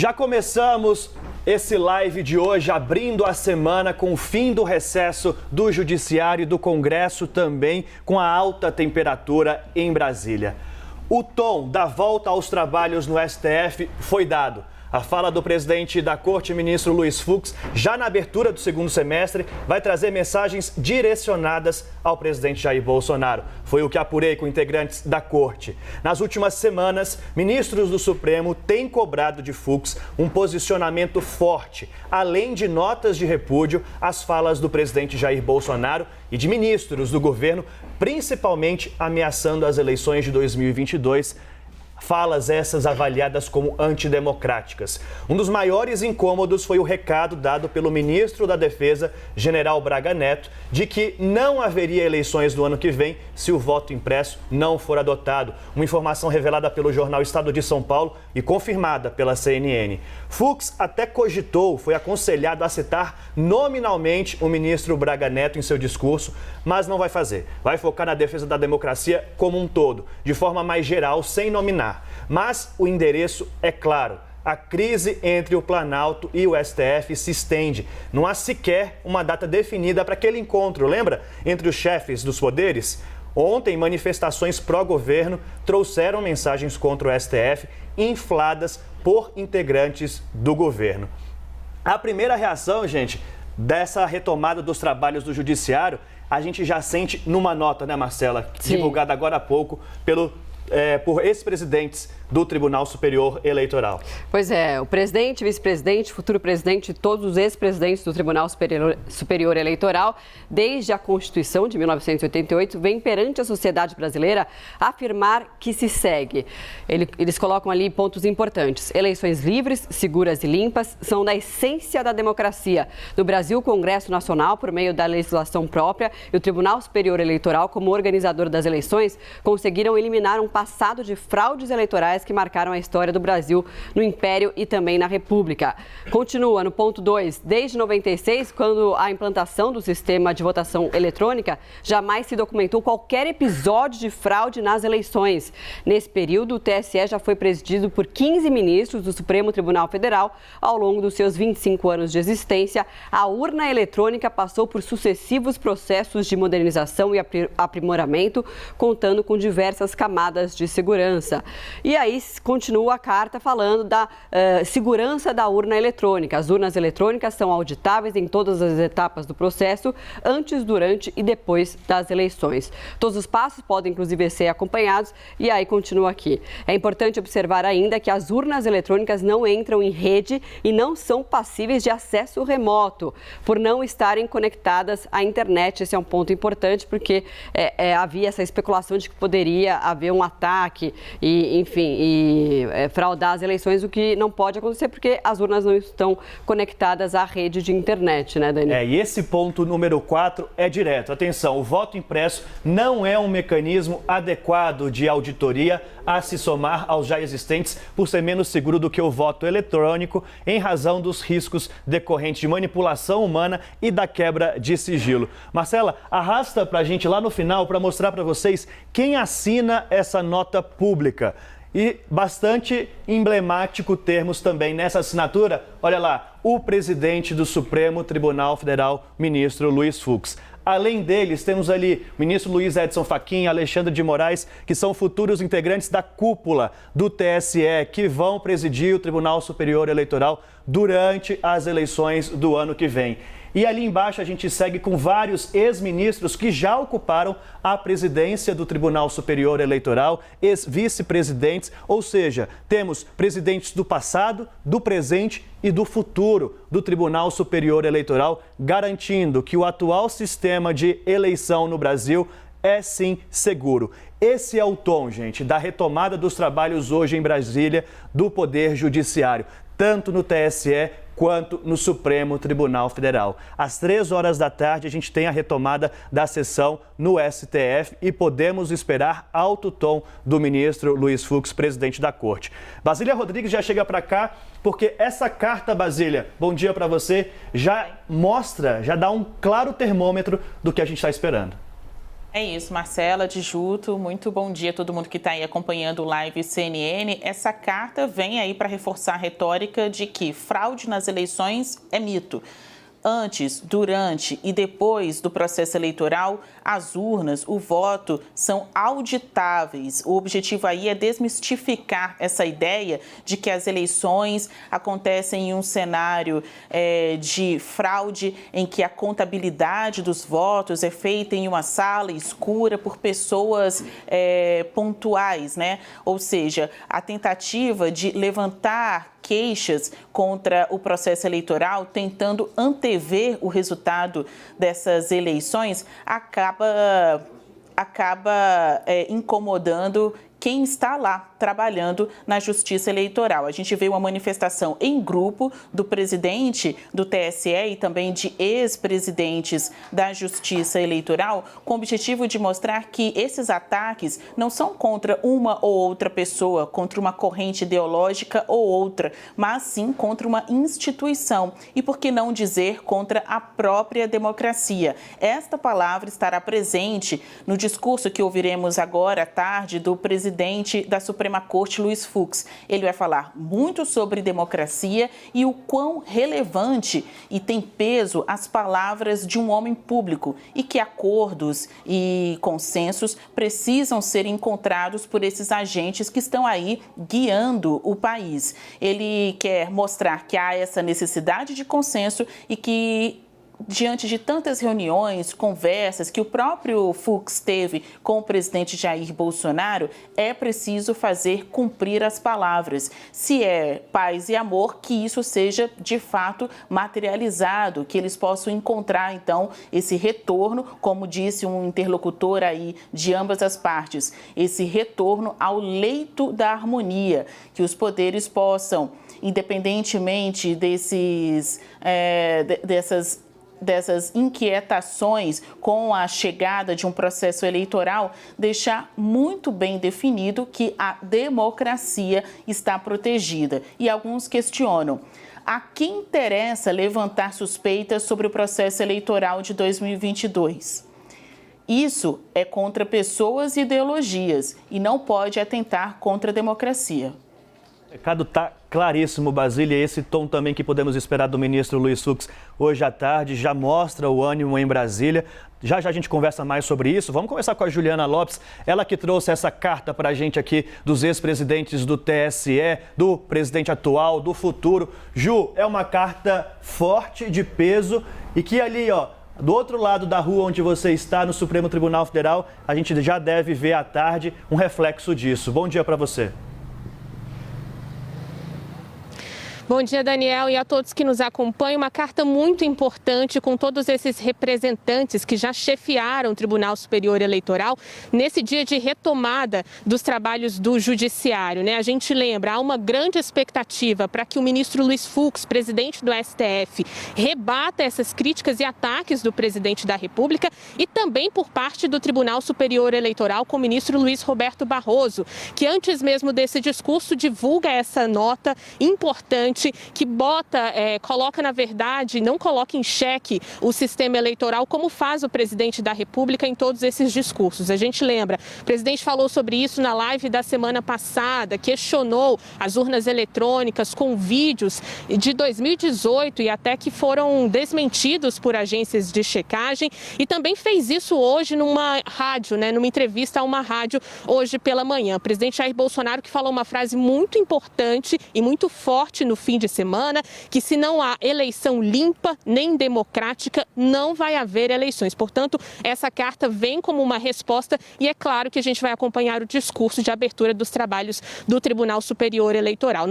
Já começamos esse live de hoje abrindo a semana com o fim do recesso do Judiciário e do Congresso, também com a alta temperatura em Brasília. O tom da volta aos trabalhos no STF foi dado. A fala do presidente da Corte, ministro Luiz Fux, já na abertura do segundo semestre, vai trazer mensagens direcionadas ao presidente Jair Bolsonaro. Foi o que apurei com integrantes da Corte. Nas últimas semanas, ministros do Supremo têm cobrado de Fux um posicionamento forte, além de notas de repúdio às falas do presidente Jair Bolsonaro e de ministros do governo, principalmente ameaçando as eleições de 2022. Falas essas avaliadas como antidemocráticas. Um dos maiores incômodos foi o recado dado pelo ministro da Defesa, general Braga Neto, de que não haveria eleições no ano que vem se o voto impresso não for adotado. Uma informação revelada pelo jornal Estado de São Paulo e confirmada pela CNN. Fux até cogitou, foi aconselhado a citar nominalmente o ministro Braga Neto em seu discurso, mas não vai fazer. Vai focar na defesa da democracia como um todo, de forma mais geral, sem nominar. Mas o endereço é claro. A crise entre o Planalto e o STF se estende. Não há sequer uma data definida para aquele encontro, lembra? Entre os chefes dos poderes. Ontem, manifestações pró-governo trouxeram mensagens contra o STF, infladas por integrantes do governo. A primeira reação, gente, dessa retomada dos trabalhos do Judiciário, a gente já sente numa nota, né, Marcela? Sim. Divulgada agora há pouco por ex-presidentes do Tribunal Superior Eleitoral. Pois é, o presidente, vice-presidente, futuro presidente e todos os ex-presidentes do Tribunal Superior Eleitoral, desde a Constituição de 1988, vêm perante a sociedade brasileira afirmar que se segue. Eles colocam ali pontos importantes. Eleições livres, seguras e limpas são da essência da democracia. No Brasil, o Congresso Nacional, por meio da legislação própria, e o Tribunal Superior Eleitoral, como organizador das eleições, conseguiram eliminar um passado de fraudes eleitorais que marcaram a história do Brasil no Império e também na República. Continua no ponto 2. Desde 96, quando a implantação do sistema de votação eletrônica, jamais se documentou qualquer episódio de fraude nas eleições. Nesse período, o TSE já foi presidido por 15 ministros do Supremo Tribunal Federal. Ao longo dos seus 25 anos de existência, a urna eletrônica passou por sucessivos processos de modernização e aprimoramento, contando com diversas camadas de segurança. E aí continua a carta falando da segurança da urna eletrônica. As urnas eletrônicas são auditáveis em todas as etapas do processo, antes, durante e depois das eleições. Todos os passos podem, inclusive, ser acompanhados. E aí continua aqui. É importante observar ainda que as urnas eletrônicas não entram em rede e não são passíveis de acesso remoto, por não estarem conectadas à internet. Esse é um ponto importante, porque havia essa especulação de que poderia haver um ataque e fraudar as eleições, o que não pode acontecer porque as urnas não estão conectadas à rede de internet, né, Dani? E esse ponto número 4 é direto. Atenção, o voto impresso não é um mecanismo adequado de auditoria a se somar aos já existentes por ser menos seguro do que o voto eletrônico, em razão dos riscos decorrentes de manipulação humana e da quebra de sigilo. Marcela, arrasta pra gente lá no final para mostrar para vocês quem assina essa nota pública. E bastante emblemático termos também nessa assinatura. Olha lá, o presidente do Supremo Tribunal Federal, ministro Luiz Fux. Além deles, temos ali o ministro Luiz Edson Fachin, Alexandre de Moraes, que são futuros integrantes da cúpula do TSE, que vão presidir o Tribunal Superior Eleitoral durante as eleições do ano que vem. E ali embaixo a gente segue com vários ex-ministros que já ocuparam a presidência do Tribunal Superior Eleitoral, ex-vice-presidentes, ou seja, temos presidentes do passado, do presente e do futuro do Tribunal Superior Eleitoral, garantindo que o atual sistema de eleição no Brasil é sim seguro. Esse é o tom, gente, da retomada dos trabalhos hoje em Brasília do Poder Judiciário, tanto no TSE quanto no Supremo Tribunal Federal. Às 3 da tarde, a gente tem a retomada da sessão no STF e podemos esperar alto tom do ministro Luiz Fux, presidente da Corte. Basília Rodrigues já chega para cá, porque essa carta, Basília, bom dia para você, já dá um claro termômetro do que a gente está esperando. É isso, Marcela de Juto, muito bom dia a todo mundo que está aí acompanhando o Live CNN. Essa carta vem aí para reforçar a retórica de que fraude nas eleições é mito. Antes, durante e depois do processo eleitoral, as urnas, o voto são auditáveis. O objetivo aí é desmistificar essa ideia de que as eleições acontecem em um cenário de fraude, em que a contabilidade dos votos é feita em uma sala escura por pessoas pontuais, né? Ou seja, a tentativa de levantar queixas contra o processo eleitoral, tentando antever o resultado dessas eleições, acaba incomodando quem está lá trabalhando na Justiça Eleitoral. A gente vê uma manifestação em grupo do presidente do TSE e também de ex-presidentes da Justiça Eleitoral, com o objetivo de mostrar que esses ataques não são contra uma ou outra pessoa, contra uma corrente ideológica ou outra, mas sim contra uma instituição e, por que não dizer, contra a própria democracia. Esta palavra estará presente no discurso que ouviremos agora à tarde do presidente da Suprema Corte, Luiz Fux. Ele vai falar muito sobre democracia e o quão relevante e tem peso as palavras de um homem público e que acordos e consensos precisam ser encontrados por esses agentes que estão aí guiando o país. Ele quer mostrar que há essa necessidade de consenso e que, diante de tantas reuniões, conversas que o próprio Fux teve com o presidente Jair Bolsonaro, é preciso fazer cumprir as palavras. Se é paz e amor, que isso seja de fato materializado, que eles possam encontrar então esse retorno, como disse um interlocutor aí de ambas as partes, esse retorno ao leito da harmonia, que os poderes possam, independentemente dessas inquietações com a chegada de um processo eleitoral, deixar muito bem definido que a democracia está protegida. E alguns questionam: a quem interessa levantar suspeitas sobre o processo eleitoral de 2022? Isso é contra pessoas e ideologias e não pode atentar contra a democracia. O recado está claríssimo, Basília. Esse tom também que podemos esperar do ministro Luiz Fux hoje à tarde já mostra o ânimo em Brasília. Já a gente conversa mais sobre isso. Vamos começar com a Juliana Lopes, ela que trouxe essa carta para a gente aqui dos ex-presidentes do TSE, do presidente atual, do futuro. Ju, é uma carta forte, de peso e que ali, ó, do outro lado da rua onde você está, no Supremo Tribunal Federal, a gente já deve ver à tarde um reflexo disso. Bom dia para você. Bom dia, Daniel, e a todos que nos acompanham. Uma carta muito importante com todos esses representantes que já chefiaram o Tribunal Superior Eleitoral nesse dia de retomada dos trabalhos do Judiciário, né? A gente lembra, há uma grande expectativa para que o ministro Luiz Fux, presidente do STF, rebata essas críticas e ataques do presidente da República e também por parte do Tribunal Superior Eleitoral com o ministro Luiz Roberto Barroso, que antes mesmo desse discurso divulga essa nota importante que coloca, na verdade, não coloca em xeque o sistema eleitoral, como faz o presidente da República em todos esses discursos. A gente lembra, o presidente falou sobre isso na live da semana passada, questionou as urnas eletrônicas com vídeos de 2018 e até que foram desmentidos por agências de checagem, e também fez isso hoje numa rádio, né, numa entrevista a uma rádio hoje pela manhã. O presidente Jair Bolsonaro que falou uma frase muito importante e muito forte no fim de semana, que se não há eleição limpa nem democrática, não vai haver eleições. Portanto, essa carta vem como uma resposta e é claro que a gente vai acompanhar o discurso de abertura dos trabalhos do Tribunal Superior Eleitoral.